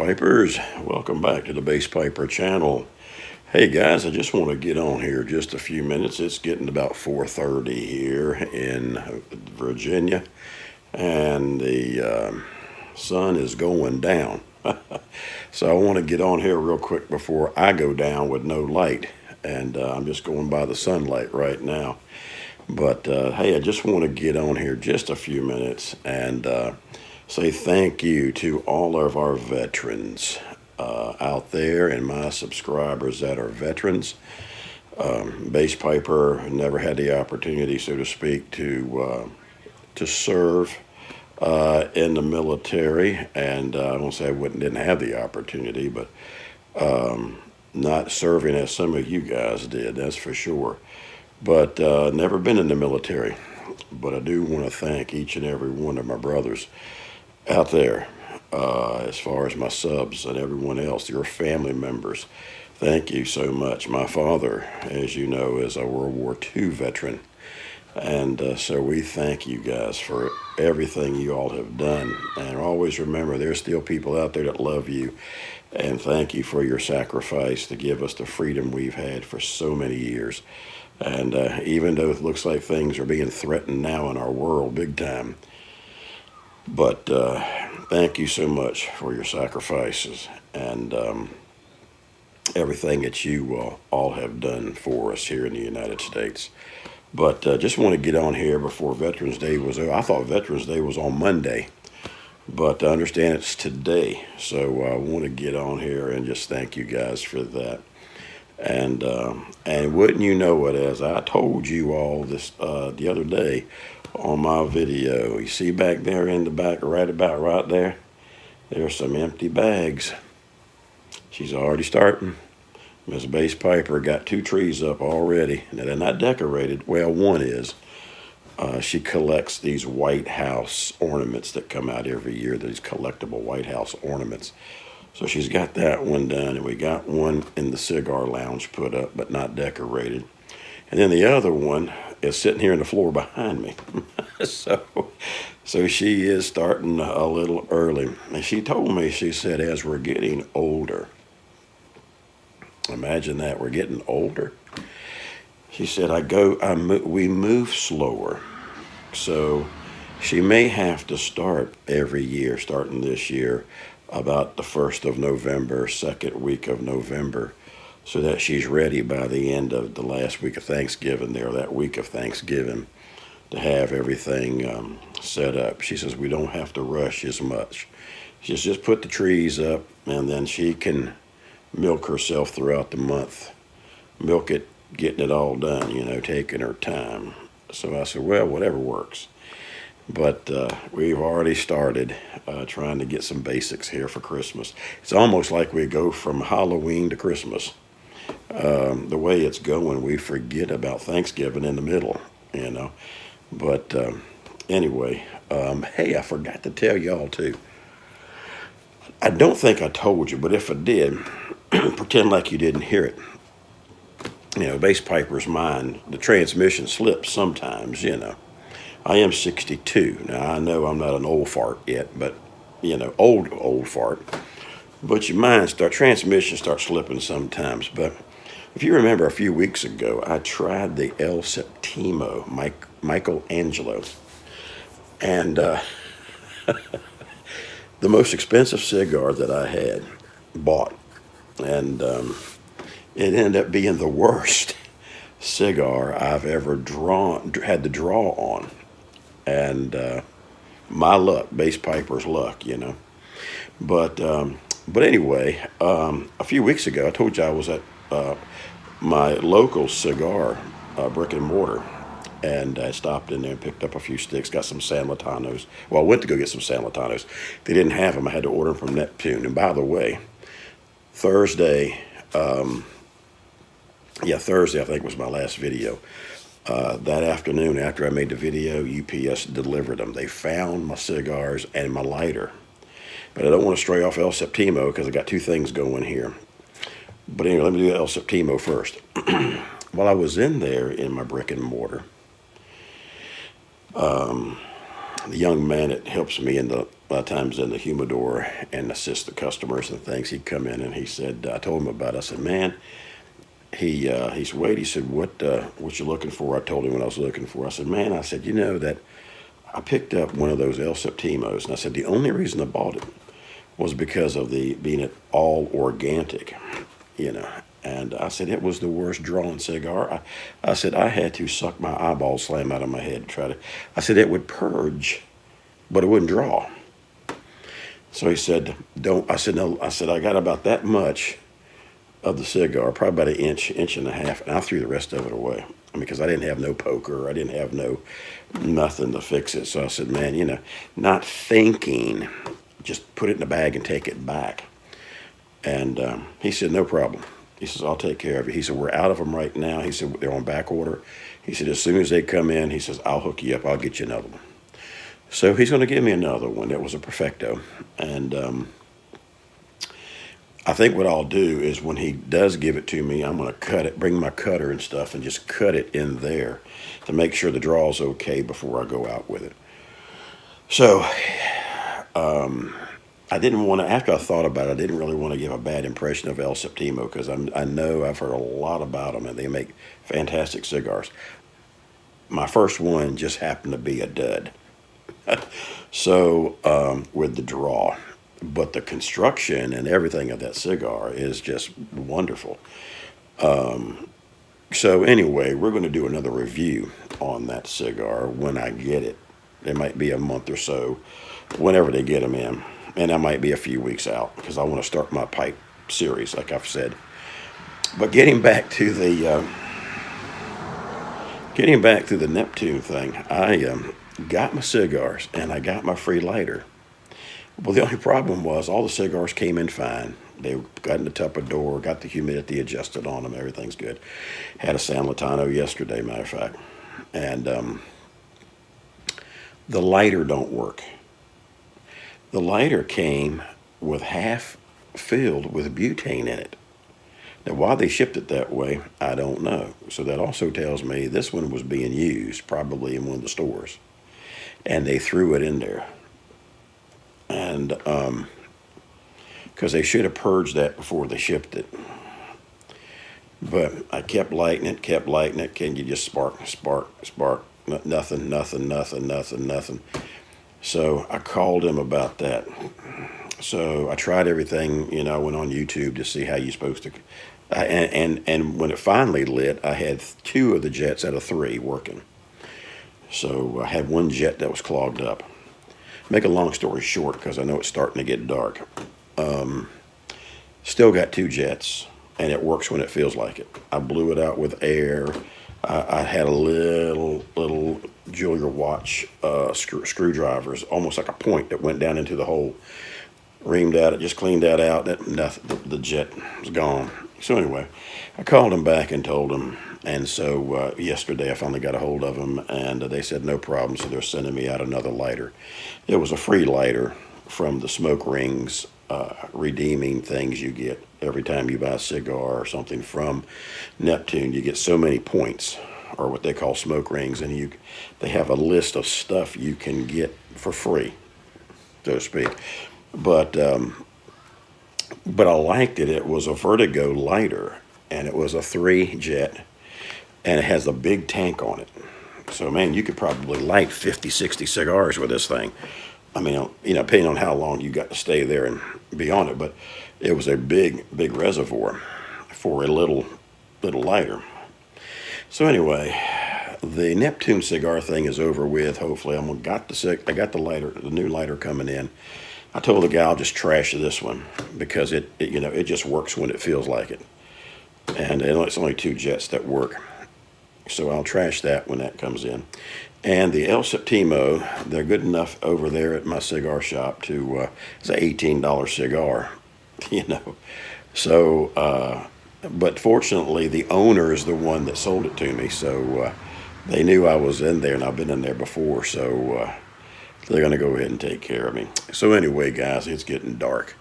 Pipers, welcome back to the Base Piper channel. Hey guys, I just want to get on here just a few minutes. It's getting about 4:30 here in Virginia, and the sun is going down. So I want to get on here real quick before I go down with no light, and I'm just going by the sunlight right now. But hey, I just want to get on here just a few minutes and say thank you to all of our veterans out there and my subscribers that are veterans. Base Piper never had the opportunity, so to speak, to serve in the military, and I won't say didn't have the opportunity, but not serving as some of you guys did, that's for sure. But never been in the military. But I do want to thank each and every one of my brothers out there, as far as my subs and everyone else, your family members. Thank you so much. My father, as you know, is a World War II veteran. And so we thank you guys for everything you all have done. And always remember, there's still people out there that love you. And thank you for your sacrifice to give us the freedom we've had for so many years. And even though it looks like things are being threatened now in our world big time, but thank you so much for your sacrifices and everything that you all have done for us here in the United States. But just want to get on here before Veterans Day was over. I thought Veterans Day was on Monday, but I understand it's today. So I want to get on here and just thank you guys for that. And wouldn't you know it, as I told you all this the other day on my video, you see back there in the back, right there, there's some empty bags. She's already starting. Miss Base Piper got 2 trees up already. Now, they're not decorated. Well, one is. She collects these White House ornaments that come out every year, these collectible White House ornaments. So she's got that one done, and we got one in the cigar lounge put up, but not decorated. And then the other one is sitting here on the floor behind me. So she is starting a little early. And she told me, she said, as we're getting older, imagine that, we're getting older. She said, we move slower. So she may have to start every year, starting this year, about the 1st of November, second week of November, so that she's ready by the end of the last week of Thanksgiving there, that week of Thanksgiving, to have everything set up. She says we don't have to rush as much. She says just put the trees up, and then she can milk herself throughout the month. Milk it, getting it all done, taking her time. So I said, well, whatever works. But we've already started trying to get some basics here for Christmas. It's almost like we go from Halloween to Christmas. The way it's going, we forget about Thanksgiving in the middle, But anyway, hey, I forgot to tell y'all too. I don't think I told you, but if I did, pretend like you didn't hear it. Base Piper's mind, the transmission slips sometimes, I am 62. Now, I know I'm not an old fart yet, but, old fart. But your transmission starts slipping sometimes. But if you remember a few weeks ago, I tried the El Septimo Michelangelo. And the most expensive cigar that I had bought. And it ended up being the worst cigar I've ever had to draw on. And my luck, Base Piper's luck, But anyway, a few weeks ago, I told you I was at my local cigar brick and mortar, and I stopped in there and picked up a few sticks, got some San Latanos. Well, I went to go get some San Latanos. They didn't have them. I had to order them from Neptune. And by the way, Thursday, Thursday I think was my last video. That afternoon, after I made the video, UPS delivered them. They found my cigars and my lighter. But I don't want to stray off El Septimo because I got 2 things going here. But anyway, let me do El Septimo first. While I was in there in my brick and mortar, the young man that helps me in the a lot of times in the humidor and assist the customers and things, he'd come in and he said, I told him about it. I said, man, he said, Wade, he said, what you looking for? I told him what I was looking for. I said, man, I said, you know that I picked up one of those El Septimos, and I said the only reason I bought it was because of the being it all organic, you know. And I said it was the worst drawing cigar. I said I had to suck my eyeball slam out of my head to try to. I said it would purge, but it wouldn't draw. So he said, "Don't." I said no. I said I got about that much of the cigar, probably about an inch and a half, and I threw the rest of it away. I mean, because I didn't have no poker, I didn't have no nothing to fix it. So I said, man, you know, not thinking, just put it in a bag and take it back. And he said, no problem. He says, I'll take care of it. He said, we're out of them right now. He said, they're on back order. He said, as soon as they come in, he says, I'll hook you up. I'll get you another one. So he's going to give me another one. That was a Perfecto. And I think what I'll do is when he does give it to me, I'm going to cut it, bring my cutter and stuff, and just cut it in there to make sure the draw's okay before I go out with it. So I didn't want to, after I thought about it, I didn't really want to give a bad impression of El Septimo because I know I've heard a lot about them and they make fantastic cigars. My first one just happened to be a dud. So with the draw. But the construction and everything of that cigar is just wonderful. So anyway, we're going to do another review on that cigar when I get it. It might be a month or so, whenever they get them in. And I might be a few weeks out because I want to start my pipe series, like I've said. But getting back to the Neptune thing, I got my cigars and I got my free lighter. Well, the only problem was all the cigars came in fine. They got in the Tupperware, got the humidity adjusted on them. Everything's good. Had a San Latano yesterday, matter of fact. And the lighter don't work. The lighter came with half filled with butane in it. Now, why they shipped it that way, I don't know. So that also tells me this one was being used probably in one of the stores. And they threw it in there. And because they should have purged that before they shipped it. But I kept lighting it. Can you just spark? Nothing. So I called him about that. So I tried everything, you know, I went on YouTube to see how you're supposed to. And when it finally lit, I had 2 of the jets out of 3 working. So I had one jet that was clogged up. Make a long story short, because I know it's starting to get dark. Still got 2 jets, and it works when it feels like it. I blew it out with air. I had a little Julia watch screwdrivers, almost like a point that went down into the hole. Reamed out it, just cleaned that out. The jet was gone. So anyway, I called him back and told him. And so yesterday I finally got a hold of them, and they said no problem, so they're sending me out another lighter. It was a free lighter from the Smoke Rings redeeming things you get every time you buy a cigar or something from Neptune. You get so many points, or what they call smoke rings, and they have a list of stuff you can get for free, so to speak. But I liked it. It was a Vertigo lighter, and it was a 3 jet. And it has a big tank on it. So, man, you could probably light 50, 60 cigars with this thing. I mean, you know, depending on how long you got to stay there and be on it. But it was a big reservoir for a little lighter. So anyway, the Neptune cigar thing is over with. Hopefully, I got the lighter, the new lighter coming in. I told the guy I'll just trash this one because it just works when it feels like it. And it's only 2 jets that work. So I'll trash that when that comes in. And the El Septimo, they're good enough over there at my cigar shop to, it's an $18 cigar, you know. So, but fortunately, the owner is the one that sold it to me. So they knew I was in there, and I've been in there before. So they're going to go ahead and take care of me. So anyway, guys, it's getting dark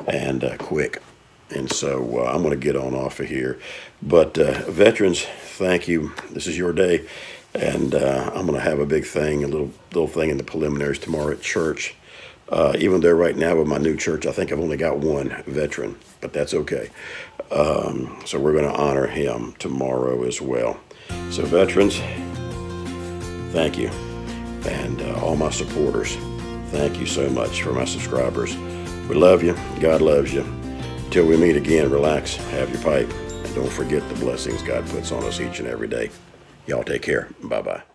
and quick. And so I'm going to get on off of here. But veterans, thank you. This is your day. And I'm going to have a big thing, a little thing in the preliminaries tomorrow at church. Even though right now with my new church, I think I've only got one veteran, but that's okay. So we're going to honor him tomorrow as well. So veterans, thank you. And all my supporters, thank you so much. For my subscribers, we love you. God loves you. Till we meet again, relax, have your pipe, and don't forget the blessings God puts on us each and every day. Y'all take care. Bye-bye.